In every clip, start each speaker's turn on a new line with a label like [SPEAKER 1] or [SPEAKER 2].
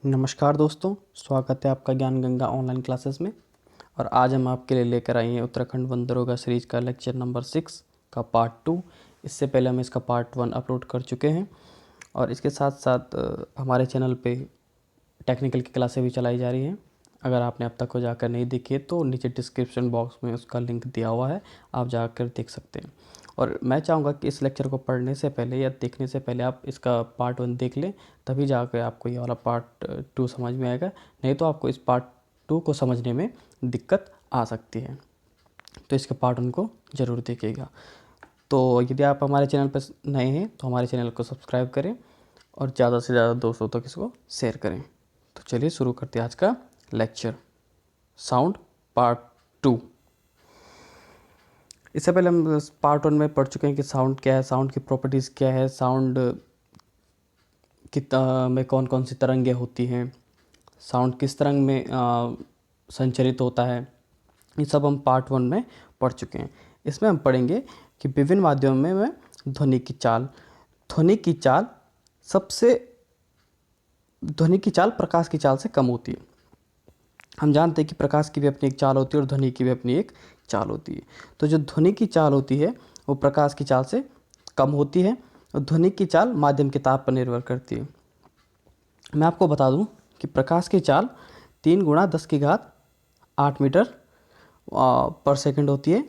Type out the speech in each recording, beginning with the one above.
[SPEAKER 1] नमस्कार दोस्तों, स्वागत है आपका ज्ञान गंगा ऑनलाइन क्लासेस में। और आज हम आपके लिए लेकर आए हैं उत्तराखंड वन दरोगा सीरीज का लेक्चर नंबर 6 का पार्ट 2। इससे पहले हम इसका पार्ट 1 अपलोड कर चुके हैं और इसके साथ साथ हमारे चैनल पे टेक्निकल की क्लासें भी चलाई जा रही हैं। अगर आपने अब तक को जाकर नहीं देखी तो नीचे डिस्क्रिप्शन बॉक्स में उसका लिंक दिया हुआ है, आप जाकर देख सकते हैं। और मैं चाहूँगा कि इस लेक्चर को पढ़ने से पहले या देखने से पहले आप इसका पार्ट 1 देख लें, तभी जाकर आपको ये वाला पार्ट 2 समझ में आएगा। नहीं तो आपको इस पार्ट 2 को समझने में दिक्कत आ सकती है, तो इसके पार्ट 1 को ज़रूर देखिएगा। तो यदि आप हमारे चैनल पर नए हैं तो हमारे चैनल को सब्सक्राइब करें और ज़्यादा से ज़्यादा दोस्तों तक इसको शेयर करें। तो चलिए शुरू करते हैं आज का लेक्चर, साउंड पार्ट 2। इससे पहले हम पार्ट 1 में पढ़ चुके हैं कि साउंड क्या है, साउंड की प्रॉपर्टीज़ क्या है, साउंड में कौन कौन सी तरंगें होती हैं, साउंड किस तरंग में संचरित होता है, ये सब हम पार्ट 1 में पढ़ चुके हैं। इसमें हम पढ़ेंगे कि विभिन्न माध्यमों में ध्वनि की चाल ध्वनि की चाल प्रकाश की चाल से कम होती है। हम जानते हैं कि प्रकाश की भी अपनी एक चाल होती है और ध्वनि की भी अपनी एक चाल होती है। तो जो ध्वनि की चाल होती है वो प्रकाश की चाल से कम होती है और ध्वनि की चाल माध्यम के ताप पर निर्भर करती है। मैं आपको बता दूं कि प्रकाश की चाल 3 × 10⁸ मीटर पर सेकंड होती है,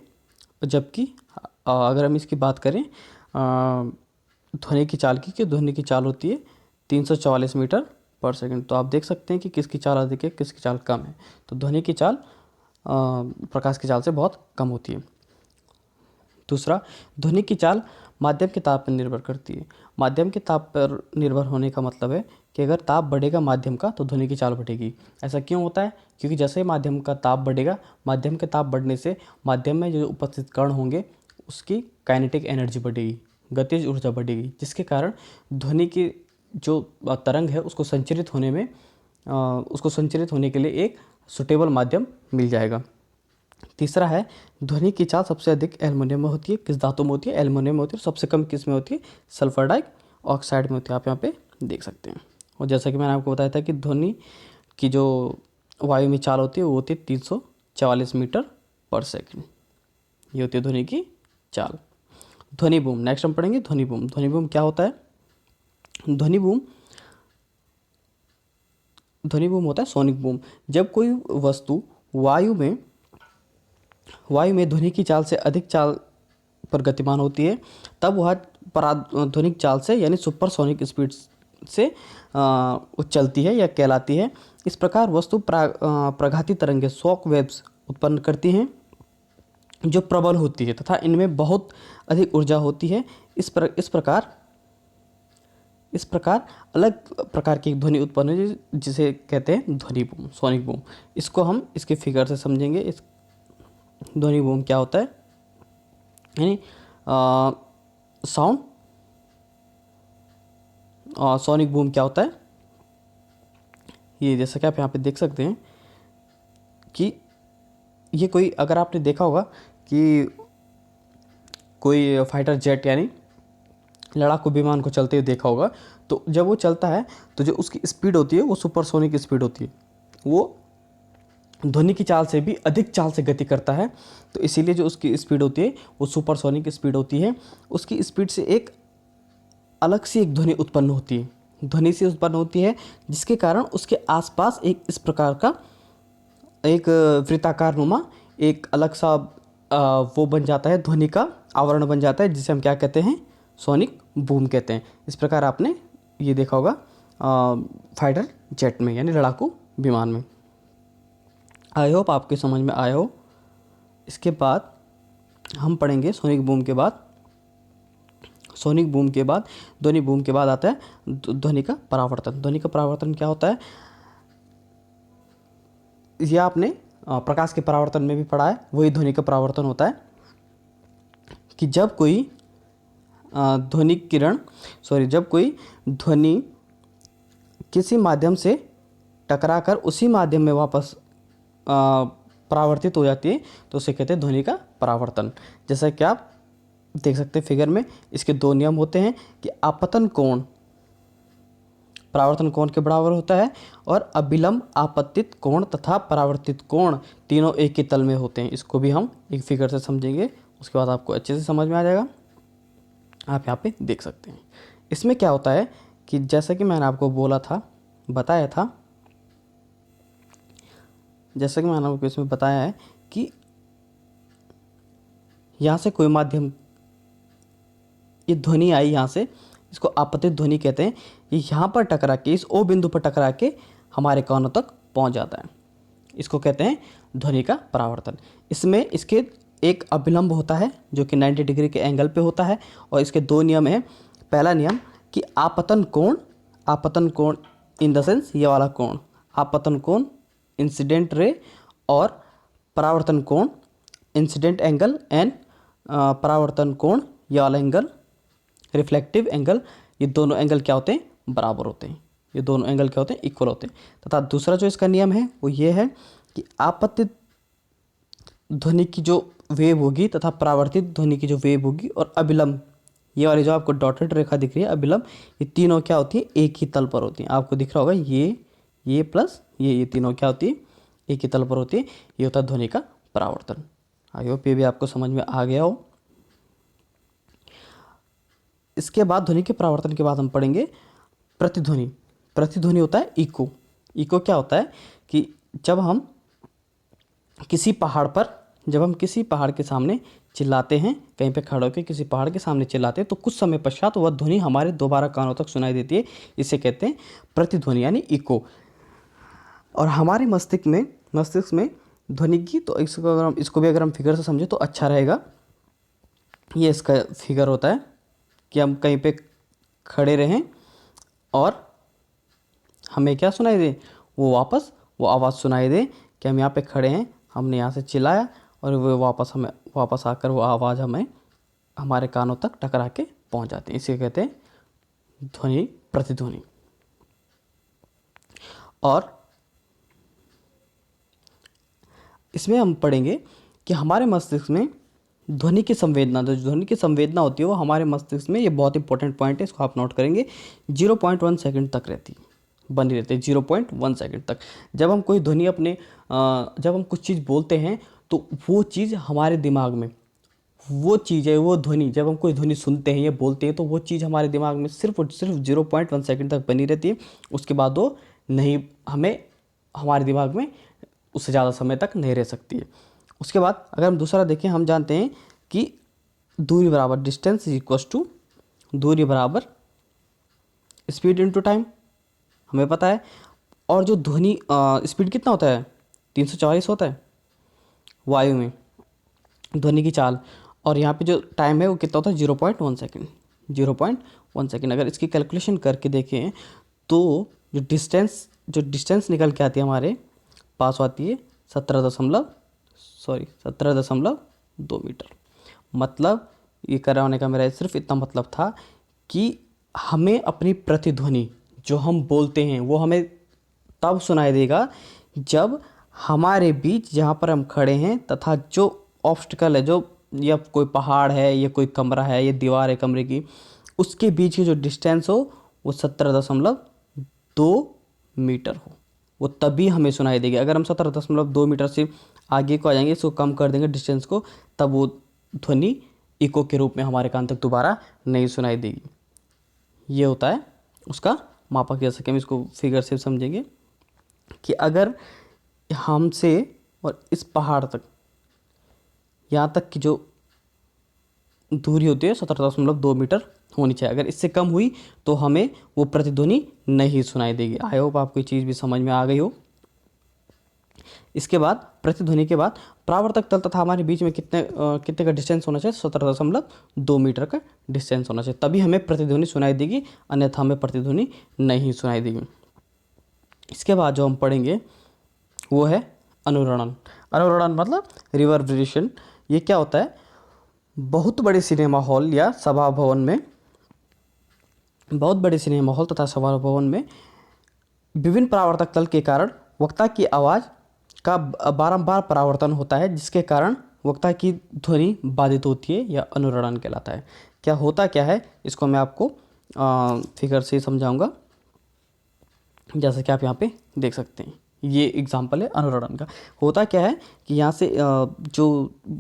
[SPEAKER 1] जबकि अगर हम इसकी बात करें ध्वनि की चाल की, ध्वनि की चाल होती है 344 मीटर पर सेकंड। तो आप देख सकते हैं कि किसकी चाल अधिक है, किसकी चाल कम है। तो ध्वनि की चाल प्रकाश की चाल से बहुत कम होती है। दूसरा, ध्वनि की चाल माध्यम के ताप पर निर्भर करती है। माध्यम के ताप पर निर्भर होने का मतलब है कि अगर ताप बढ़ेगा माध्यम का तो ध्वनि की चाल बढ़ेगी। ऐसा क्यों होता है? क्योंकि जैसे ही माध्यम का ताप बढ़ेगा, माध्यम के ताप बढ़ने से माध्यम में जो उपस्थित कण होंगे उसकी काइनेटिक एनर्जी बढ़ेगी, गतिज ऊर्जा बढ़ेगी, जिसके कारण ध्वनि की जो तरंग है उसको संचरित होने के लिए एक सुटेबल माध्यम मिल जाएगा। तीसरा है, ध्वनि की चाल सबसे अधिक एल्युमिनियम में होती है। किस धातु में होती है? एल्युमिनियम में होती है। सबसे कम किस में होती है? सल्फर डाइऑक्साइड में होती है। आप यहाँ पे देख सकते हैं। और जैसा कि मैंने आपको बताया था कि ध्वनि की जो वायु में चाल होती है वो होती है 344 मीटर पर सेकंड। ये होती है ध्वनि की चाल। ध्वनि बूम, नेक्स्ट हम पढ़ेंगे ध्वनि बूम। ध्वनि बूम क्या होता है? ध्वनि बूम होता है सोनिक बूम। जब कोई वस्तु वायु में ध्वनि की चाल से अधिक चाल पर गतिमान होती है, तब वह पराध्वनिक चाल से यानी सुपरसोनिक स्पीड से चलती है या कहलाती है। इस प्रकार वस्तु प्रघाती तरंगें शॉक वेव्स उत्पन्न करती हैं जो प्रबल होती है तथा इनमें बहुत अधिक ऊर्जा होती है। इस प्रकार अलग प्रकार की ध्वनि उत्पन्न है जिसे कहते हैं ध्वनि बूम, सोनिक बूम। इसको हम इसके फिगर से समझेंगे। इस ध्वनि बूम क्या होता है, यानी साउंड सोनिक बूम क्या होता है। ये जैसा कि आप यहाँ पे देख सकते हैं कि ये कोई, अगर आपने देखा होगा कि कोई फाइटर जेट यानी लड़ाकू विमान को चलते हुए देखा होगा, तो जब वो चलता है तो जो उसकी स्पीड होती है वो सुपरसोनिक स्पीड होती है। वो ध्वनि की चाल से भी अधिक चाल से गति करता है, तो इसीलिए जो उसकी स्पीड होती है वो सुपरसोनिक स्पीड होती है। उसकी स्पीड से एक अलग सी एक ध्वनि उत्पन्न होती है, जिसके कारण उसके आसपास एक इस प्रकार का एक वृत्ताकार नुमा एक अलग सा वो बन जाता है, ध्वनि का आवरण बन जाता है, जिसे हम क्या कहते हैं? सोनिक बूम कहते हैं। इस प्रकार आपने ये देखा होगा फाइटर जेट में यानी लड़ाकू विमान में। आई होप आपके समझ में आया हो। इसके बाद हम पढ़ेंगे सोनिक बूम के बाद ध्वनि बूम के बाद आता है ध्वनि का परावर्तन। ध्वनि का परावर्तन क्या होता है? यह आपने प्रकाश के परावर्तन में भी पढ़ा है। वही ध्वनि का परावर्तन होता है कि जब कोई ध्वनि किसी माध्यम से टकराकर उसी माध्यम में वापस परावर्तित हो जाती है तो उसे कहते हैं ध्वनि का परावर्तन। जैसा कि आप देख सकते हैं फिगर में, इसके 2 नियम होते हैं कि आपतन कोण परावर्तन कोण के बराबर होता है, और अभिलंब आपतित कोण तथा परावर्तित कोण तीनों एक ही तल में होते हैं। इसको भी हम एक फिगर से समझेंगे, उसके बाद आपको अच्छे से समझ में आ जाएगा। आप यहाँ पे देख सकते हैं। इसमें क्या होता है कि जैसा कि मैंने आपको बताया है कि यहाँ से कोई माध्यम, ये ध्वनि आई यहाँ से, इसको आपतित ध्वनि कहते हैं। ये यहाँ पर टकरा के, इस ओ बिंदु पर टकरा के हमारे कानों तक पहुँच जाता है। इसको कहते हैं ध्वनि का परावर्तन। इसमें इसके एक अभिलंब होता है जो कि 90 डिग्री के एंगल पे होता है, और इसके दो नियम हैं। पहला नियम कि आपतन कोण इन द सेंस ये वाला कोण, आपतन कोण इंसिडेंट रे, और परावर्तन कोण इंसिडेंट एंगल एंड परावर्तन कोण ये वाला एंगल रिफ्लेक्टिव एंगल, ये दोनों एंगल क्या होते हैं, बराबर होते हैं। ये दोनों एंगल क्या होते हैं, इक्वल होते हैं। तथा दूसरा जो इसका नियम है वो ये है कि आपतित ध्वनि की जो वेव होगी तथा परावर्तित ध्वनि की जो वेव होगी, और अभिलंब, ये वाली जो आपको डॉटेड रेखा दिख रही है अभिलंब, ये तीनों क्या होती है, एक ही तल पर होती हैं। आपको दिख रहा होगा ये प्लस ये तीनों क्या होती है, एक ही तल पर होती है। ये होता है ध्वनि का परावर्तन। आई होप ये भी आपको समझ में आ गया हो। इसके बाद ध्वनि के परावर्तन के बाद हम पढ़ेंगे प्रतिध्वनि। प्रतिध्वनि होता है इको। इको क्या होता है कि जब हम किसी पहाड़ के सामने चिल्लाते हैं, कहीं पे खड़े होकर किसी पहाड़ के सामने चिल्लाते हैं, तो कुछ समय पश्चात वह ध्वनि हमारे दोबारा कानों तक सुनाई देती है। इसे कहते हैं प्रतिध्वनि यानी इको। और हमारे मस्तिष्क में ध्वनि की, तो इसको भी अगर हम फिगर से समझे तो अच्छा रहेगा। ये इसका फिगर होता है कि हम कहीं पे खड़े रहें और हमें क्या सुनाई दे, वो आवाज़ सुनाई दे कि हम यहाँ पे खड़े हैं, हमने यहाँ से चिल्लाया और वो वापस आकर वो आवाज़ हमारे कानों तक टकरा के पहुँच जाती है। इसे कहते हैं ध्वनि प्रतिध्वनि। और इसमें हम पढ़ेंगे कि हमारे मस्तिष्क में ध्वनि की संवेदना होती है वो हमारे मस्तिष्क में, ये बहुत इंपॉर्टेंट पॉइंट है, इसको आप नोट करेंगे, 0.1 सेकंड तक बनी रहती है 0.1 सेकंड तक। जब हम कोई ध्वनि जब हम कुछ चीज़ बोलते हैं तो वो चीज़ हमारे दिमाग में, वो चीज़ है, वो ध्वनि, जब हम कोई ध्वनि सुनते हैं या बोलते हैं तो वो चीज़ हमारे दिमाग में सिर्फ 0.1 सेकंड तक बनी रहती है। उसके बाद वो हमारे दिमाग में उससे ज़्यादा समय तक नहीं रह सकती है। उसके बाद अगर हम दूसरा देखें, हम जानते हैं कि दूरी बराबर डिस्टेंस इज इक्वल टू दूरी बराबर स्पीड इनटू टाइम, हमें पता है। और जो ध्वनि स्पीड कितना होता है, 340 होता है वायु में ध्वनि की चाल, और यहाँ पे जो टाइम है वो कितना होता है, 0.1 सेकेंड। 0.1 सेकेंड। अगर इसकी कैलकुलेशन करके देखें तो जो डिस्टेंस निकल के आती है हमारे पास आती है 17.2 मीटर। मतलब ये कराने का मेरा सिर्फ इतना मतलब था कि हमें अपनी प्रतिध्वनि जो हम बोलते हैं वो हमें तब सुनाई देगा जब हमारे बीच जहाँ पर हम खड़े हैं तथा जो ऑब्स्टिकल है, जो या कोई पहाड़ है या कोई कमरा है या दीवार है कमरे की, उसके बीच की जो डिस्टेंस हो वो 17.2 मीटर हो, वो तभी हमें सुनाई देगी। अगर हम 17.2 मीटर से आगे को आ जाएंगे, इसको कम कर देंगे डिस्टेंस को, तब वो ध्वनि इको के रूप में हमारे कान तक दोबारा नहीं सुनाई देगी। ये होता है उसका मापक। जैसे कि हम इसको फिगर से समझेंगे कि अगर हमसे और इस पहाड़ तक, यहाँ तक की जो दूरी होती है 17.2 मीटर होनी चाहिए। अगर इससे कम हुई तो हमें वो प्रतिध्वनि नहीं सुनाई देगी। आई होप आपको ये चीज़ भी समझ में आ गई हो। इसके बाद प्रतिध्वनि के बाद परावर्तक तल तथा हमारे बीच में कितने का डिस्टेंस होना चाहिए, 17.2 मीटर का डिस्टेंस होना चाहिए, तभी हमें प्रतिध्वनि सुनाई देगी, अन्यथा हमें प्रतिध्वनि नहीं सुनाई देगी। इसके बाद जो हम पढ़ेंगे वो है अनुरणन। अनुरणन मतलब रिवर्बरेशन। ये क्या होता है, बहुत बड़े सिनेमा हॉल या सभा भवन में, बहुत बड़े सिनेमा हॉल तथा सभा भवन में विभिन्न परावर्तक तल के कारण वक्ता की आवाज़ का बारंबार परावर्तन होता है, जिसके कारण वक्ता की ध्वनि बाधित होती है या अनुरणन कहलाता है। क्या है इसको मैं आपको फिगर से समझाऊंगा। जैसा कि आप यहाँ पे देख सकते हैं। ये एग्जाम्पल है अनुरणन का। होता क्या है कि यहाँ से जो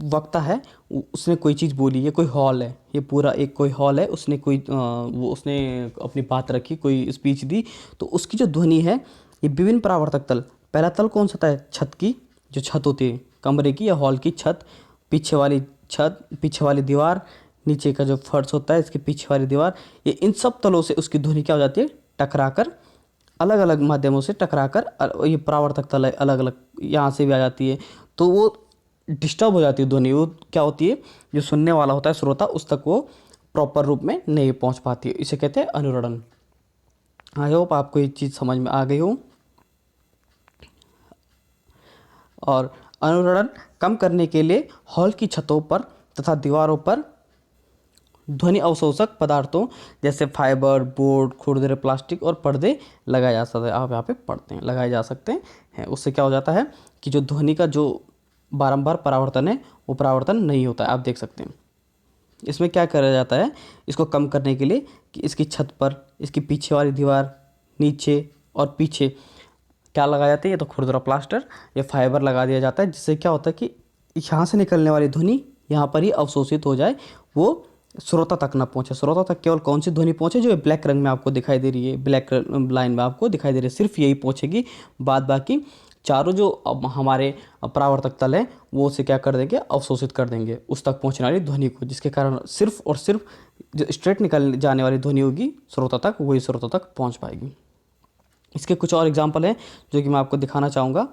[SPEAKER 1] वक्ता है उसने कोई चीज़ बोली, ये कोई हॉल है, ये पूरा एक कोई हॉल है, उसने कोई वो उसने अपनी बात रखी, कोई स्पीच दी, तो उसकी जो ध्वनि है ये विभिन्न परावर्तक तल, पहला तल कौन सा होता है, छत की जो छत होती है कमरे की या हॉल की छत, पीछे वाली छत, पीछे वाली दीवार, नीचे का जो फर्श होता है इसके पीछे वाली दीवार, ये इन सब तलों से उसकी ध्वनि क्या हो जाती है, टकरा कर, अलग अलग माध्यमों से टकराकर ये परावर्तक तल है अलग अलग यहाँ से भी आ जाती है, तो वो डिस्टर्ब हो जाती है ध्वनि, वो क्या होती है, जो सुनने वाला होता है श्रोता उस तक वो प्रॉपर रूप में नहीं पहुँच पाती है, इसे कहते हैं अनुरणन। आई होप आपको ये चीज़ समझ में आ गई हो। और अनुरणन कम करने के लिए हॉल की छतों पर तथा दीवारों पर ध्वनि अवशोषक पदार्थों जैसे फाइबर, बोर्ड, खुरदरे प्लास्टिक और पर्दे लगाए जा सकते हैं। आप यहाँ पे पढ़ते हैं लगाए जा सकते हैं। उससे क्या हो जाता है कि जो ध्वनि का जो बारंबार परावर्तन है वो परावर्तन नहीं होता है। आप देख सकते हैं इसमें क्या करा जाता है, इसको कम करने के लिए कि इसकी छत पर, इसकी पीछे वाली दीवार, नीचे और पीछे क्या लगाया जाता है, ये तो खुरदरा प्लास्टर या फाइबर लगा दिया जाता है, जिससे क्या होता है कि यहाँ से निकलने वाली ध्वनि यहाँ पर ही अवशोषित हो जाए, वो श्रोता तक ना पहुँचे। श्रोता तक केवल कौन सी ध्वनि पहुँचे, जो ब्लैक रंग में आपको दिखाई दे रही है, ब्लैक लाइन में आपको दिखाई दे रही है, सिर्फ यही पहुँचेगी। बाद बाकी चारों जो हमारे परावर्तक तल हैं वो उसे क्या कर देंगे, अवशोषित कर देंगे उस तक पहुँचने वाली ध्वनि को, जिसके कारण सिर्फ और सिर्फ जो स्ट्रेट निकल जाने वाली ध्वनि होगी श्रोता तक, वही श्रोता तक पहुँच पाएगी। इसके कुछ और एग्जाम्पल हैं जो कि मैं आपको दिखाना चाहूँगा।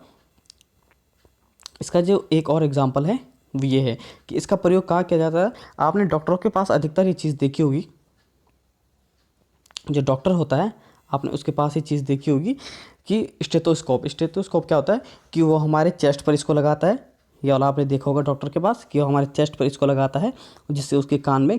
[SPEAKER 1] इसका जो एक और एग्जाम्पल है वो ये है कि इसका प्रयोग कहाँ किया जाता है। आपने डॉक्टरों के पास अधिकतर ये चीज़ देखी होगी, जो डॉक्टर होता है आपने उसके पास ये चीज़ देखी होगी कि स्टेथोस्कोप। स्टेथोस्कोप क्या होता है कि वो हमारे चेस्ट पर इसको लगाता है, ये वाला आपने देखा होगा डॉक्टर के पास कि वो हमारे चेस्ट पर इसको लगाता है, जिससे उसके कान में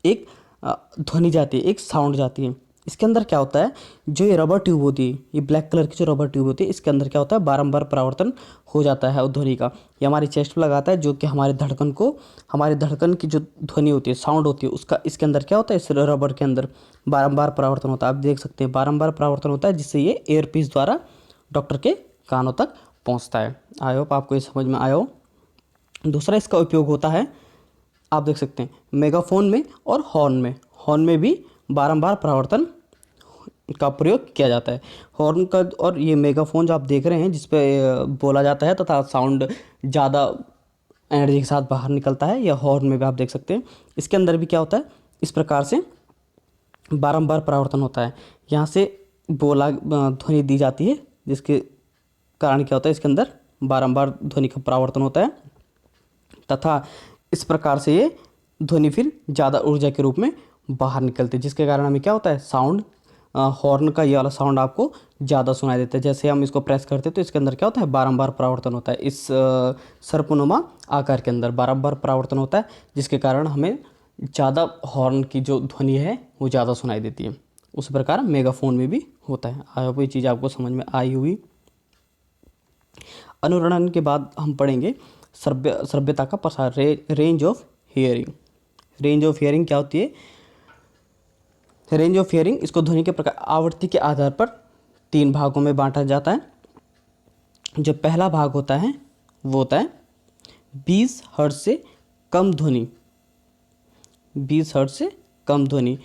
[SPEAKER 1] एक ध्वनि जाती है, एक साउंड जाती है। इसके अंदर क्या होता है, जो ये रबर ट्यूब होती है, ये ब्लैक कलर की जो रबर ट्यूब होती है, इसके अंदर क्या होता है, बारंबार परावर्तन हो जाता है ध्वनि का। ये हमारी चेस्ट पर लगाता है, जो कि हमारे धड़कन को, हमारे धड़कन की जो ध्वनि होती है, साउंड होती है, उसका इसके अंदर क्या होता है, इस रबर के अंदर बारंबार परावर्तन होता है। आप देख सकते हैं बारंबार परावर्तन होता है, जिससे ये एयरपीस द्वारा डॉक्टर के कानों तक पहुँचता है। आई होप आपको ये समझ में आया हो। दूसरा इसका उपयोग होता है, आप देख सकते हैं मेगाफोन में और हॉर्न में भी बारंबार परावर्तन का प्रयोग किया जाता है। हॉर्न का और ये मेगाफोन जो आप देख रहे हैं जिस पे बोला जाता है तथा साउंड ज़्यादा एनर्जी के साथ बाहर निकलता है, या हॉर्न में भी आप देख सकते हैं, इसके अंदर भी क्या होता है, इस प्रकार से बारंबार परावर्तन होता है। यहाँ से बोला ध्वनि दी जाती है, जिसके कारण क्या होता है, इसके अंदर बारंबार ध्वनि का परावर्तन होता है तथा इस प्रकार से ये ध्वनि फिर ज़्यादा ऊर्जा के रूप में बाहर निकलती है, जिसके कारण हमें क्या होता है, साउंड हॉर्न का ये वाला साउंड आपको ज़्यादा सुनाई देता है। जैसे हम इसको प्रेस करते हैं तो इसके अंदर क्या होता है, बारंबार परावर्तन होता है, इस सर्पनुमा आकार के अंदर बारंबार परावर्तन होता है, जिसके कारण हमें ज़्यादा हॉर्न की जो ध्वनि है वो ज़्यादा सुनाई देती है। उस प्रकार मेगाफोन में भी होता है। आई होप ये चीज़ आपको समझ में आई हुई। अनुरणन के बाद हम पढ़ेंगे श्रव्यता का प्रसार, range of hearing. Range of hearing क्या होती है, रेंज ऑफ हियरिंग इसको ध्वनि के प्रकार आवृत्ति के आधार पर 3 भागों में बांटा जाता है। जो पहला भाग होता है वो होता है 20 हर्ट्ज से कम ध्वनि, 20 हर्ट्ज से कम ध्वनि,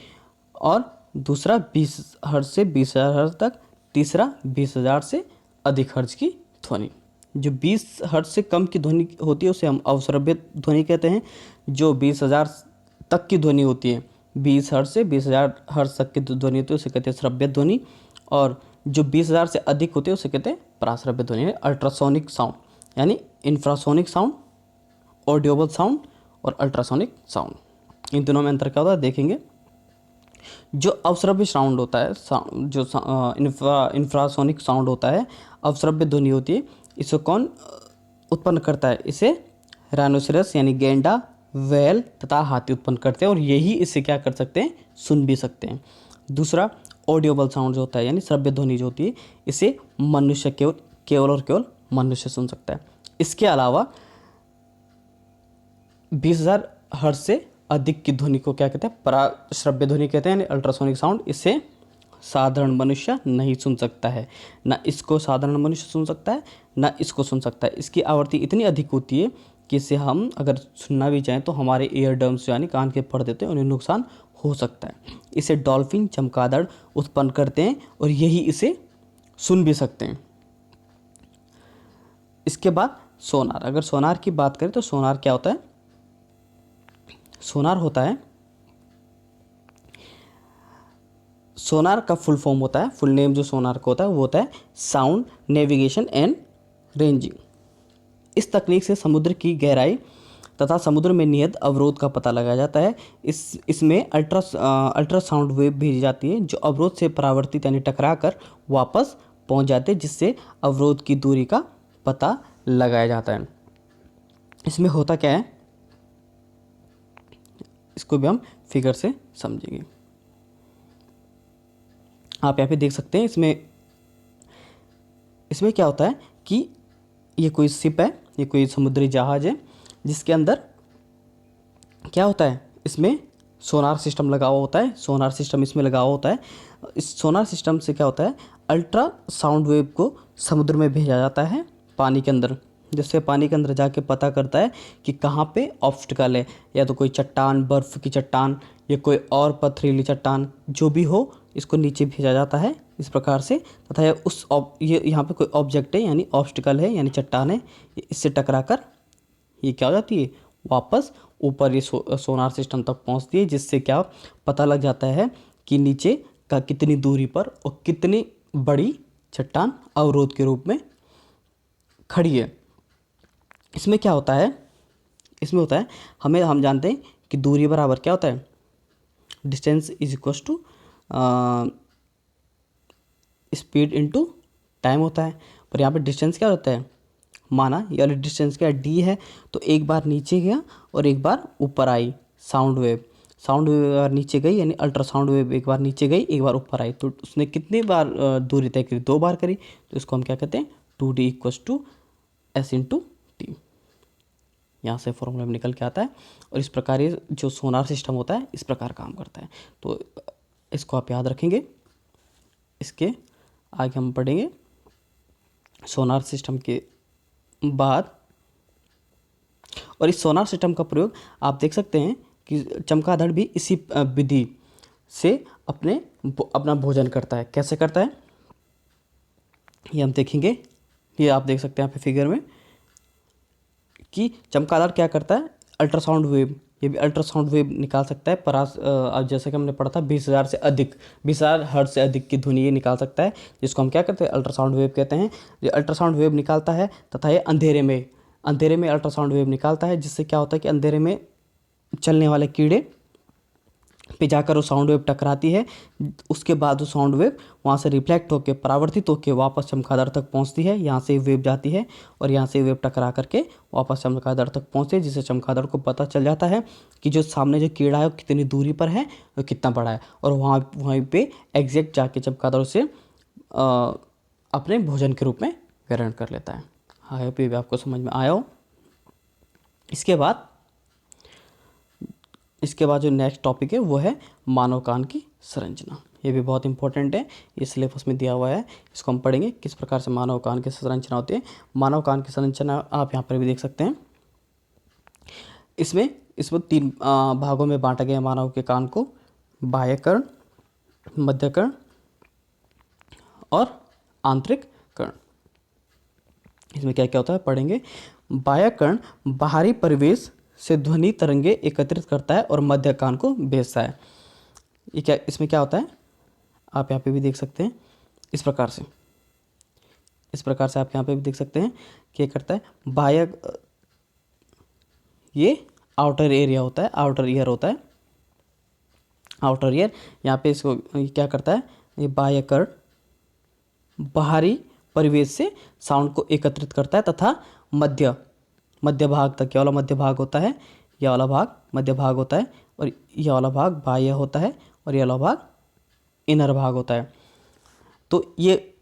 [SPEAKER 1] और दूसरा 20 हर्ट्ज से 20,000 हर्ट्ज तक, तीसरा 20,000 से अधिक हर्ट्ज की ध्वनि। जो 20 हर्ट्ज से कम की ध्वनि होती है उसे हम अवश्रव्य ध्वनि कहते हैं। जो 20,000 तक की ध्वनि होती है, 20 हर्ट्ज से 20,000 हर्ट्ज तक की ध्वनि होती है उसे कहते हैं श्रव्य ध्वनि, और जो 20,000 से अधिक होती है उसे कहते हैं पराश्रव्य ध्वनि। अल्ट्रासोनिक साउंड यानी इंफ्रासोनिक साउंड, ऑडियोबल साउंड और अल्ट्रासोनिक साउंड, इन दोनों में अंतर क्या होता है देखेंगे। जो अवश्रव्य साउंड होता है, जो इंफ्रासोनिक साउंड होता है, अवश्रव्य ध्वनि होती है, इसे कौन उत्पन्न करता है, इसे राइनोसेरस यानी गैंडा, वैल तथा हाथी उत्पन्न करते हैं, और यही इसे क्या कर सकते हैं, सुन भी सकते हैं। दूसरा ऑडियोबल साउंड जो होता है यानी श्रव्य ध्वनि जो होती है, इसे मनुष्य केवल और केवल मनुष्य सुन सकता है। इसके अलावा 20,000 हर्ट्ज से अधिक की ध्वनि को क्या कहते हैं, पराश्रव्य ध्वनि कहते हैं यानी अल्ट्रासोनिक साउंड, इसे साधारण मनुष्य नहीं सुन सकता है। ना इसको साधारण मनुष्य सुन सकता है, ना इसको सुन सकता है। इसकी आवृत्ति इतनी अधिक होती है कि इसे हम अगर सुनना भी चाहें तो हमारे ईयर डर्म्स यानी कान के पर्दे होते हैं उन्हें नुकसान हो सकता है। इसे डॉल्फिन चमगादड़ उत्पन्न करते हैं और यही इसे सुन भी सकते हैं। इसके बाद सोनार। अगर सोनार की बात करें तो सोनार क्या होता है? सोनार होता है, सोनार का फुल फॉर्म होता है, फुल नेम जो सोनार का होता है वो होता है साउंड नेविगेशन एंड रेंजिंग। इस तकनीक से समुद्र की गहराई तथा समुद्र में निहित अवरोध का पता लगाया जाता है। इसमें अल्ट्रासाउंड वेव भेजी जाती है जो अवरोध से परावर्तित यानी टकरा कर वापस पहुंच जाते हैं, जिससे अवरोध की दूरी का पता लगाया जाता है। इसमें होता क्या है इसको भी हम फिगर से समझेंगे। आप यहाँ पे देख सकते हैं इसमें क्या होता है कि ये कोई शिप है, ये कोई समुद्री जहाज है जिसके अंदर क्या होता है, इसमें सोनार सिस्टम लगा हुआ होता है। सोनार सिस्टम इसमें लगा हुआ होता है। इस सोनार सिस्टम से क्या होता है, अल्ट्रा साउंड वेव को समुद्र में भेजा जाता है पानी के अंदर, जिससे पानी के अंदर जाके पता करता है कि कहाँ पे ऑब्स्टिकल है, या तो कोई चट्टान, बर्फ़ की चट्टान या कोई और पथरीली चट्टान, जो भी हो इसको नीचे भेजा जाता है इस प्रकार से। तथा ये यहाँ पे कोई ऑब्जेक्ट है यानी ऑब्स्टिकल है यानी चट्टान है, इससे टकरा कर ये क्या हो जाती है, वापस ऊपर ये सोनार सिस्टम तक पहुँचती है, जिससे क्या पता लग जाता है कि नीचे का कितनी दूरी पर और कितनी बड़ी चट्टान अवरोध के रूप में खड़ी है। इसमें क्या होता है, इसमें होता है हम जानते हैं कि दूरी बराबर क्या होता है, distance is equal to speed into time होता है। पर यहाँ पे डिस्टेंस क्या होता है, माना ये वाली डिस्टेंस क्या डी है, तो एक बार नीचे गया और एक बार ऊपर I sound wave. Sound wave एक बार नीचे गई यानी अल्ट्रासाउंड वेव एक बार नीचे गई, एक बार ऊपर आई, तो उसने कितनी बार दूरी तय करी, 2 बार करी। तो इसको हम क्या कहते हैं, 2D equals to S into T. यहाँ से फॉर्मूला निकल के आता है। और इस प्रकार ये जो सोनार सिस्टम होता है इस प्रकार काम करता है। तो इसको आप याद रखेंगे। इसके आगे हम पढ़ेंगे सोनार सिस्टम के बाद। और इस सोनार सिस्टम का प्रयोग आप देख सकते हैं कि चमगादड़ भी इसी विधि से अपना भोजन करता है। कैसे करता है ये हम देखेंगे। ये आप देख सकते हैं यहाँ पे फिगर में कि चमगादड़ क्या करता है, अल्ट्रासाउंड वेव, ये भी अल्ट्रासाउंड वेव निकाल सकता है। अब जैसे कि हमने पढ़ा था 20,000 से अधिक, 20,000 हर्ट्ज से अधिक की ध्वनि ये निकाल सकता है, जिसको हम क्या कहते हैं, अल्ट्रासाउंड वेव कहते हैं। ये अल्ट्रासाउंड वेव निकालता है तथा ये अंधेरे में अल्ट्रासाउंड वेव निकालता है, जिससे क्या होता है कि अंधेरे में चलने वाले कीड़े पे जाकर वो साउंड वेव टकराती है। उसके बाद वो साउंड वेव वहाँ से रिफ्लेक्ट होकर परावर्तित होकर वापस चमगादड़ तक पहुँचती है। यहाँ से वेव जाती है और यहाँ से वेव टकरा करके वापस चमगादड़ तक पहुँचती है, जिससे चमगादड़ को पता चल जाता है कि जो सामने जो कीड़ा है वो कितनी दूरी पर है और कितना बड़ा है, और वहीं पे एग्जैक्ट जाके चमगादड़ से अपने भोजन के रूप में ग्रहण कर लेता है। हाँ, ये भी आपको समझ में आया हो। इसके बाद जो नेक्स्ट टॉपिक है वो है मानव कान की संरचना। ये भी बहुत इंपॉर्टेंट है, ये सिलेबस में दिया हुआ है। इसको हम पढ़ेंगे किस प्रकार से मानव कान की संरचना होती है। मानव कान की संरचना आप यहाँ पर भी देख सकते हैं। इसमें 3 भागों में बांटा गया मानव के कान को, बाह्य कर्ण, मध्य कर्ण और आंतरिक कर्ण। इसमें क्या क्या होता है पढ़ेंगे। बाह्य कर्ण बाहरी परिवेश से ध्वनि तरंगे एकत्रित करता है और मध्य कान को भेजता है। इसमें क्या होता है आप यहाँ पे भी देख सकते हैं। इस प्रकार से आप यहाँ पे भी देख सकते हैं क्या करता है। बाह्य, ये आउटर एरिया होता है, आउटर ईयर होता है, आउटर ईयर। यहाँ पे इसको क्या करता है, ये बाह्य कर्ण बाहरी परिवेश से साउंड को एकत्रित करता है तथा मध्य भाग तक, ये वाला मध्य भाग होता है, यह वाला भाग मध्य भाग होता है, और यह वाला भाग बाह्य होता है, और यह वाला भाग इनर भाग होता है। तो ये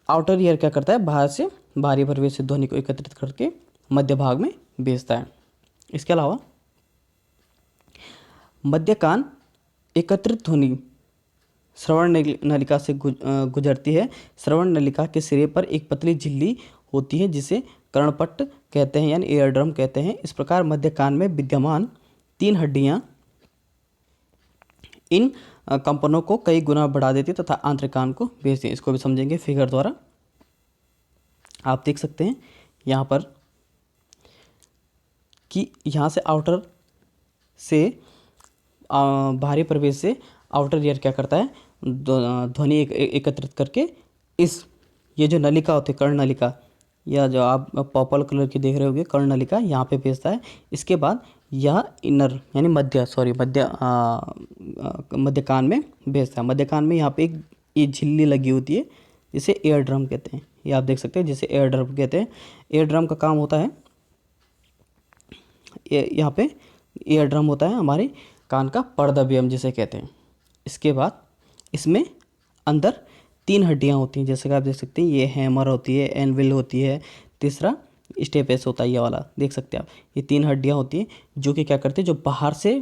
[SPEAKER 1] आउटर ईयर क्या करता है, बाहरी परिवेश से ध्वनि को एकत्रित करके मध्य भाग में भेजता है। इसके अलावा मध्य कान एकत्रित ध्वनि श्रवण नलिका से गुजरती है। श्रवण नलिका के सिरे पर एक पतली झिल्ली होती है जिसे कर्णपट्ट कहते हैं यानी ईयर ड्रम कहते हैं। इस प्रकार मध्य कान में विद्यमान 3 हड्डियां इन कंपनों को कई गुना बढ़ा देती है तथा आंतरिक कान को भेजती है। इसको भी समझेंगे फिगर द्वारा। आप देख सकते हैं यहाँ पर कि यहाँ से आउटर से बाहरी प्रवेश से आउटर ईयर क्या करता है, ध्वनि एकत्रित करके ये जो नलिका होती है कर्ण नलिका, या जो आप पर्पल कलर की देख रहे होंगे कर्ण नलिका, यहाँ पे भेजता है। इसके बाद यह इनर यानी मध्य कान में भेजता है। मध्य कान में यहाँ पे एक ये झिल्ली लगी होती है जिसे एयर ड्रम कहते हैं। ये आप देख सकते हैं जिसे एयर ड्रम कहते हैं। एयर ड्रम का काम होता है, यहाँ पे एयर ड्रम होता है हमारे कान का पर्दव्य हम जिसे कहते हैं। इसके बाद इसमें अंदर 3 हड्डियाँ होती हैं, जैसे कि आप देख सकते हैं ये हैमर होती है, एनविल होती है, तीसरा स्टेपेस होता है ये वाला, देख सकते हैं आप। ये 3 हड्डियाँ होती हैं जो कि क्या करती है, जो बाहर से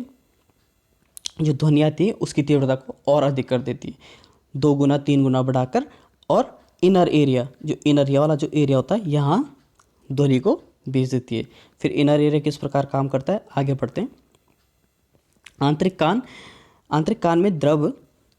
[SPEAKER 1] जो ध्वनि आती है उसकी तीव्रता को और अधिक कर देती है, 2 गुना 3 गुना बढ़ाकर। और इनर एरिया, जो इनर एरिया वाला जो एरिया होता है यहाँ ध्वनि को भेज देती है। फिर इनर एरिया किस प्रकार काम करता है, आगे बढ़ते हैं। आंतरिक कान में द्रव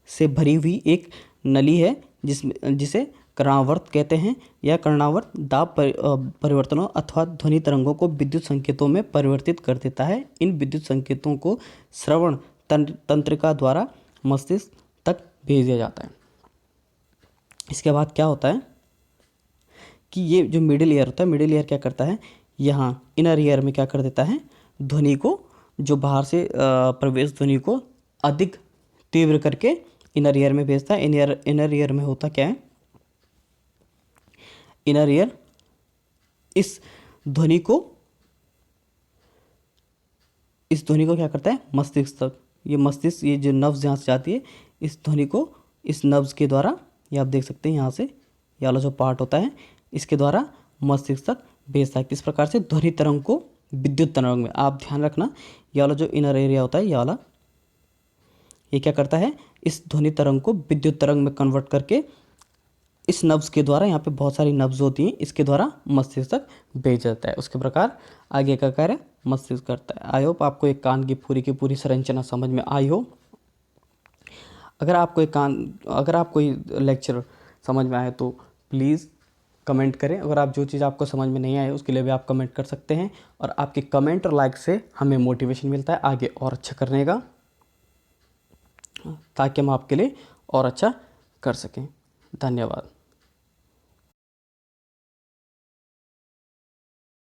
[SPEAKER 1] से भरी हुई एक नली है जिसे कर्णावर्त कहते हैं। यह कर्णावर्त दाब परिवर्तनों अथवा ध्वनि तरंगों को विद्युत संकेतों में परिवर्तित कर देता है। इन विद्युत संकेतों को श्रवण तंत्रिका द्वारा मस्तिष्क तक भेज दिया जाता है। इसके बाद क्या होता है कि ये जो मिडिल ईयर होता है, मिडिल ईयर क्या करता है, यहाँ इनर ईयर में क्या कर देता है, ध्वनि को जो बाहर से प्रवेश ध्वनि को अधिक तीव्र करके इनर ईयर में भेजता है। इनर ईयर में होता क्या है, इनर ईयर इस ध्वनि को क्या करता है, मस्तिष्क तक, ये मस्तिष्क, ये जो नब्ज यहाँ से जाती है, इस ध्वनि को इस नब्ज के द्वारा, ये आप देख सकते हैं यहाँ से ये वाला जो पार्ट होता है इसके द्वारा मस्तिष्क तक भेजता है। किस प्रकार से, ध्वनि तरंग को विद्युत तरंग में। आप ध्यान रखना ये वाला जो इनर एरिया होता है ये वाला, ये क्या करता है, इस ध्वनि तरंग को विद्युत तरंग में कन्वर्ट करके इस नब्ज के द्वारा, यहाँ पे बहुत सारी नब्ज होती हैं, इसके द्वारा मस्तिष्क तक भेज जाता है। उसके प्रकार आगे का कार्य मस्तिष्क करता है। आई होप आपको एक कान की पूरी संरचना समझ में आई हो। अगर आपको लेक्चर समझ में आए तो प्लीज़ कमेंट करें। अगर आप जो चीज़ आपको समझ में नहीं आए उसके लिए भी आप कमेंट कर सकते हैं, और आपके कमेंट और लाइक से हमें मोटिवेशन मिलता है आगे और अच्छा करने का, ताकि हम आपके लिए और अच्छा कर सकें। धन्यवाद।